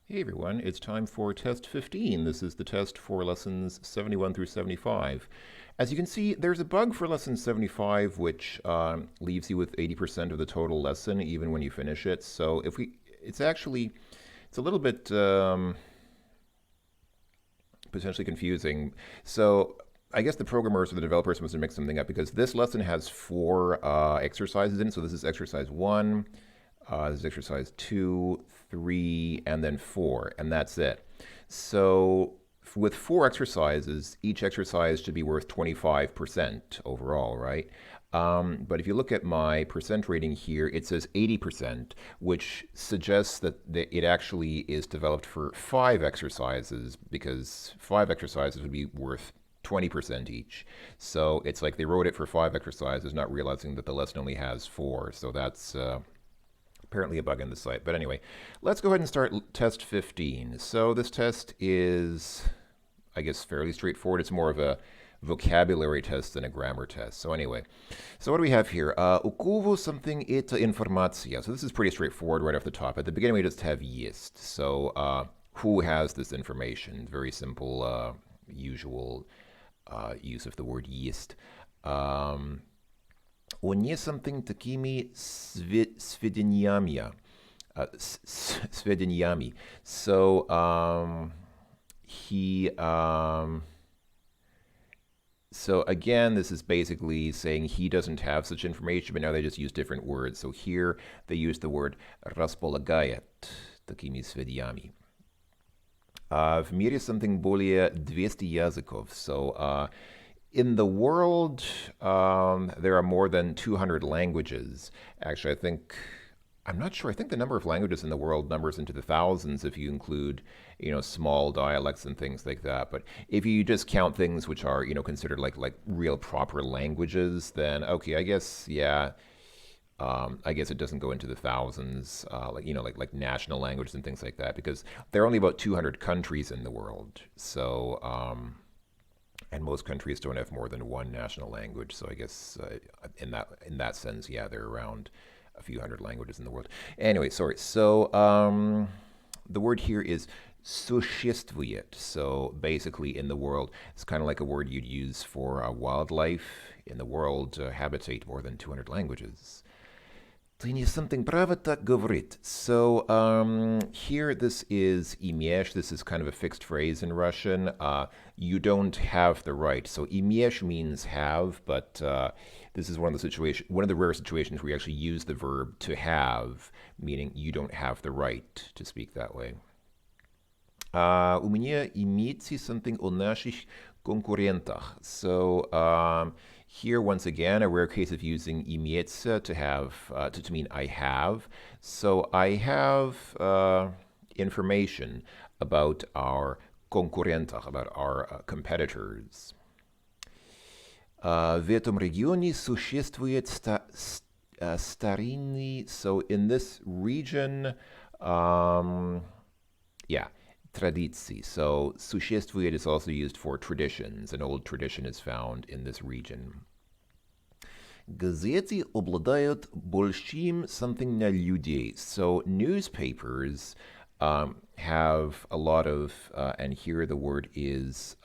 Hey everyone, it's time for test 15. This is the test for lessons 71 through 75. As you can see, there's a bug for lesson 75 which leaves you with 80% of the total lesson even when you finish it. So it's a little bit potentially confusing. So I guess the programmers or the developers must have mixed something up because this lesson has four exercises in it. So this is exercise 1, this is exercise 2, 3, and then 4, and that's it. So with four exercises, each exercise should be worth 25% overall, right? But if you look at my percent rating here, it says 80%, which suggests that it actually is developed for five exercises because five exercises would be worth 20% each. So it's like they wrote it for five exercises, not realizing that the lesson only has four. So that's apparently a bug in the site. But anyway, let's go ahead and start test 15. So this test is, I guess, fairly straightforward. It's more of a vocabulary test than a grammar test. So anyway, so what do we have here? У something это информация. So this is pretty straightforward right off the top. At the beginning, we just have есть. So who has this information? Very simple, usual use of the word есть. Он не something такими сведениями. Сведениями. So so again, this is basically saying he doesn't have such information, but now they just use different words. So here they use the word располагает такими сведениями. В мире something более 200 языков. So in the world, there are more than 200 languages. Actually, I'm not sure. I think the number of languages in the world numbers into the thousands if you include, small dialects and things like that. But if you just count things which are, considered like real proper languages, then okay, I guess yeah. I guess it doesn't go into the thousands, like national languages and things like that, because there are only about 200 countries in the world. So, and most countries don't have more than one national language. So I guess in that sense, yeah, there are around a few hundred languages in the world. Anyway, sorry. So the word here is существует. So basically, in the world, it's kind of like a word you'd use for wildlife. In the world, habitate more than 200 languages. Ты не something право так говорит. So here this is имеешь. This is kind of a fixed phrase in Russian. You don't have the right. So имеешь means have, but this is one of the rare situations where you actually use the verb to have, meaning you don't have the right to speak that way. У меня имеется something о наших конкурентах. So here, once again, a rare case of using имеется to have, to mean I have. So I have information about our конкурентах, about our competitors. В этом регионе существует старинный, so in this region, yeah, традиции. So существует is also used for traditions. An old tradition is found in this region. Газеты обладают большим something на людей. So newspapers have a lot of, and here the word is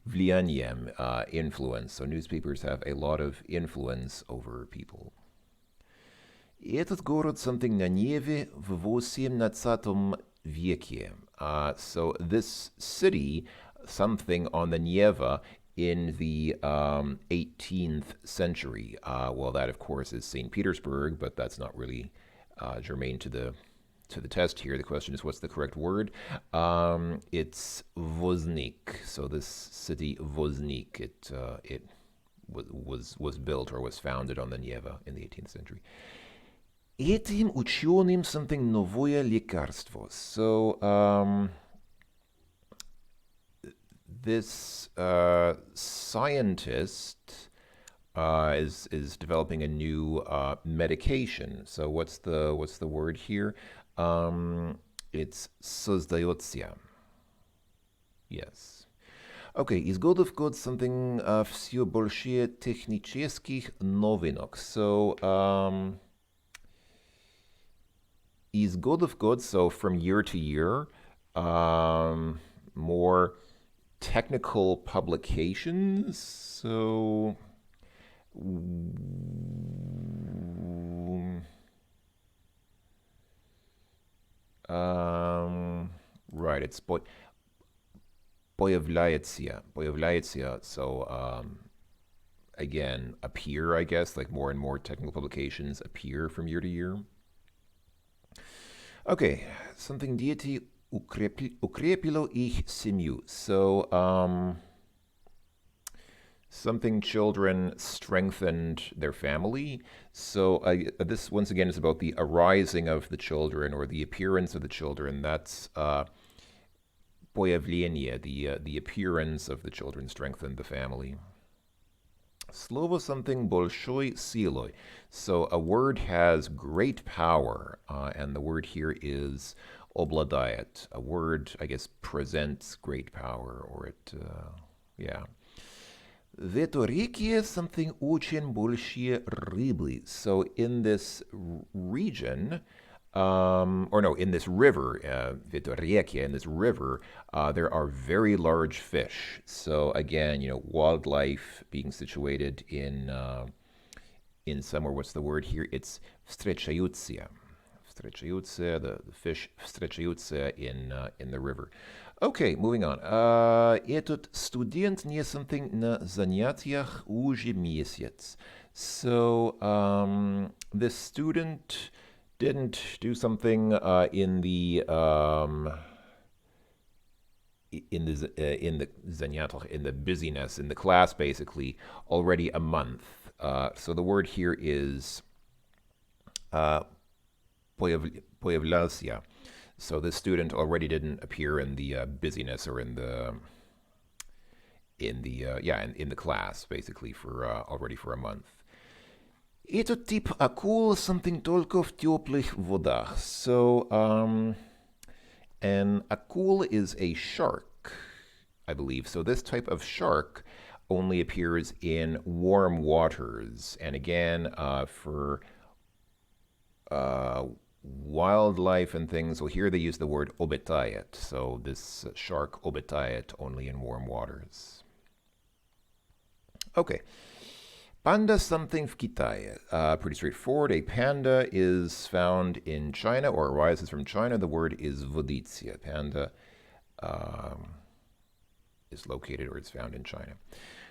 влиянием, influence. So newspapers have a lot of influence over people. Этот город something на Неве в 18 веке. So this city, something on the Neva in the 18th century. Well, that of course is St. Petersburg, but that's not really germane to the test here. The question is, what's the correct word? It's Voznik. So this city Voznik, it was built or was founded on the Neva in the 18th century. Этим ученым something новое лекарство. So this scientist is developing a new medication. So what's the word here? It's создается. Yes. Okay, из года в год something все больше технических новинок. So Is good of good, so from year to year. More technical publications. So, right, it's появляется. So, again, appear, I guess, like more and more technical publications appear from year to year. Okay, something deity укрепило их семью. So, something children strengthened their family. So this once again is about the arising of the children or the appearance of the children. That's появление, the appearance of the children strengthened the family. Слово something большой силой. So a word has great power, and the word here is обладает. A word, I guess, presents great power, or yeah. В этой реке something очень большие рыбы. So in this region, or no, in this river, в этой реке, in this river, there are very large fish. So again, wildlife being situated in somewhere. What's the word here? It's встречаются. Встречаются, the fish встречаются in the river. Okay, moving on. Этот студент не something на занятиях уже месяц. So, this student didn't do something in the занятиях, in the busyness, in the class, basically, already a month. So the word here is появлялся. So this student already didn't appear in the busyness or in the class, basically, for already for a month. Этот тип акул something только в теплых водах. So an akul is a shark, I believe. So this type of shark only appears in warm waters. And again, for wildlife and things, well, here they use the word обитает. So this shark обитает only in warm waters. Okay. Panda something в Китае. Pretty straightforward. A panda is found in China or arises from China. The word is водится. Panda is located or is found in China.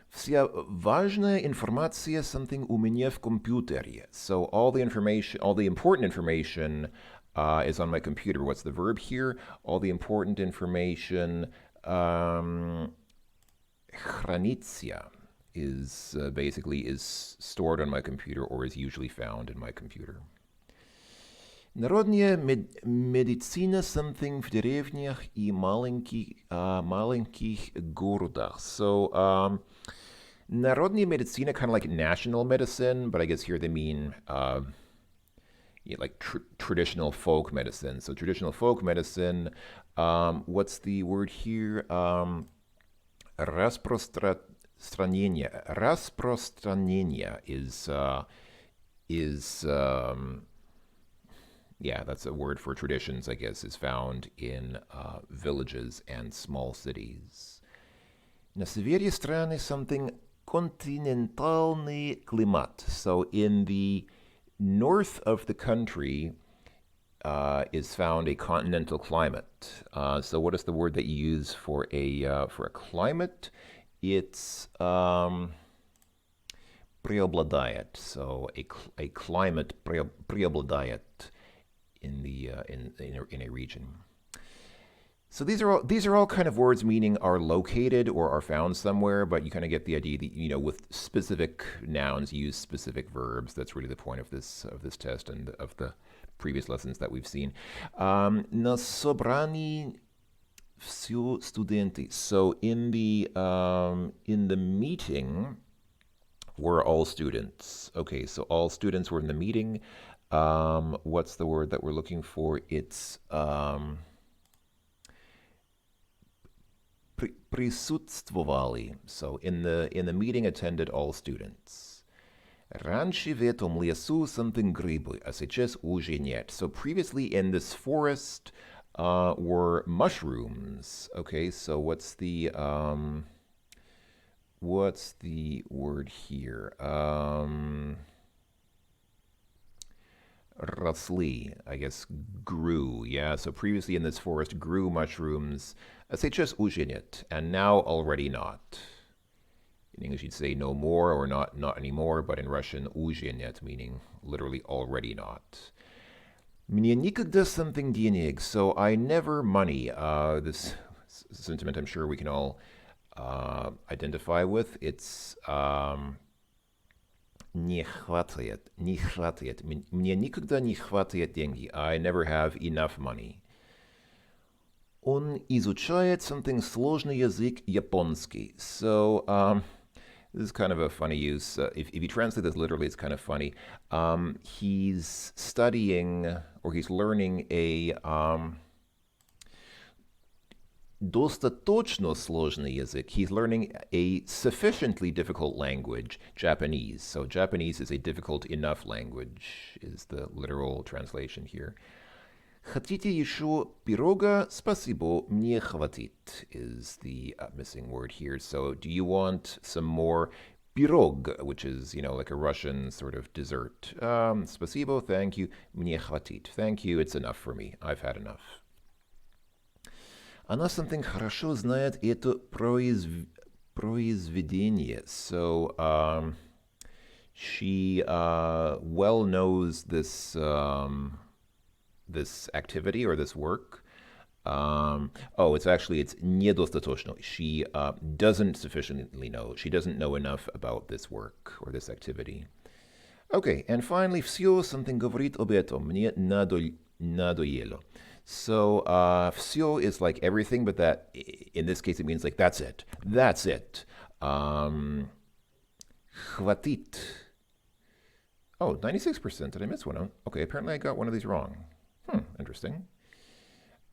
Вся важная информация something у меня в компьютере. So all the important information is on my computer. What's the verb here? All the important information хранится is basically is stored on my computer or is usually found in my computer. Народная медицина something в деревнях и маленьких городах. So, народная медицина, kind of like national medicine, but I guess here they mean like traditional folk medicine. So traditional folk medicine, what's the word here? Распространение is yeah, that's a word for traditions, I guess, is found in villages and small cities. На севере страны something континентальный климат. So in the north of the country is found a continental climate. So what is the word that you use for a climate? It's преобладает. So a climate преобладает in a region. So these are all kind of words meaning are located or are found somewhere, but you kind of get the idea that with specific nouns use specific verbs. That's really the point of this test and of the previous lessons that we've seen. На собрании все студенты. So in the meeting were all students. Okay, so all students were in the meeting. What's the word that we're looking for? It's присутствовали. So in the meeting attended all students. Раньше в этом лесу something грибы, а сейчас уже нет. So previously in this forest were mushrooms. Okay, so what's the word here? Росли, I guess grew. Yeah, so previously in this forest grew mushrooms. А сейчас уже нет, and now already not. In English, you'd say no more or not anymore, but in Russian, уже нет, meaning literally already not. Мне никогда something денег, so I never money. This sentiment I'm sure we can all identify with. It's не хватает, не хватает. Мне никогда не хватает деньги. I never have enough money. Он изучает something сложный язык японский. So, this is kind of a funny use. If you translate this literally, it's kind of funny. He's studying or he's learning a достаточно сложный язык. He's learning a sufficiently difficult language, Japanese. So Japanese is a difficult enough language, is the literal translation here. Хотите еще пирога? Спасибо, мне хватит, is the missing word here. So do you want some more pirog, which is, like a Russian sort of dessert? Спасибо, thank you, мне хватит. Thank you, it's enough for me. I've had enough. Она something хорошо знает это произведение. So she well knows this this activity or this work. It's недостаточно. She doesn't sufficiently know. She doesn't know enough about this work or this activity. Okay, and finally, все something говорит об этом. Мне надоело. So, все is like everything, but that, in this case, it means like, that's it. That's it. Хватит. Oh, 96%. Did I miss one? Okay, apparently I got one of these wrong. Interesting.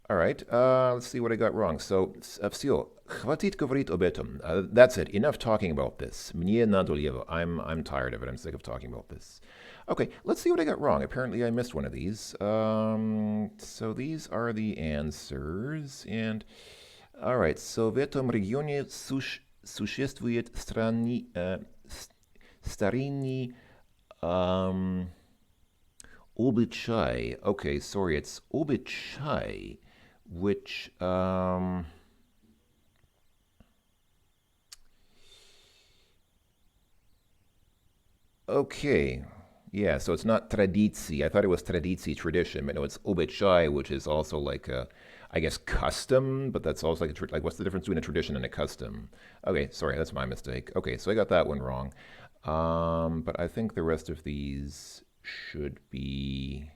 All right, let's see what I got wrong. So, все. Хватит говорить об этом. That's it. Enough talking about this. Мне надоело. I'm tired of it. I'm sick of talking about this. Okay, let's see what I got wrong. Apparently I missed one of these. So these are the answers. And, all right, so в этом регионе существует старинный обычай. Okay, sorry, it's обычай, which... okay. Yeah, so it's not tradici. I thought it was tradici, tradition, but no, it's obyczaj, which is also like a, I guess, custom, but that's also like what's the difference between a tradition and a custom? Okay, sorry, that's my mistake. Okay, so I got that one wrong. But I think the rest of these should be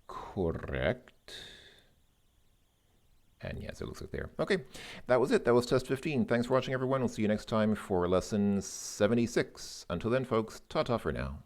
correct. And yes, it looks like there. Okay, that was it. That was test 15. Thanks for watching, everyone. We'll see you next time for lesson 76. Until then, folks, ta-ta for now.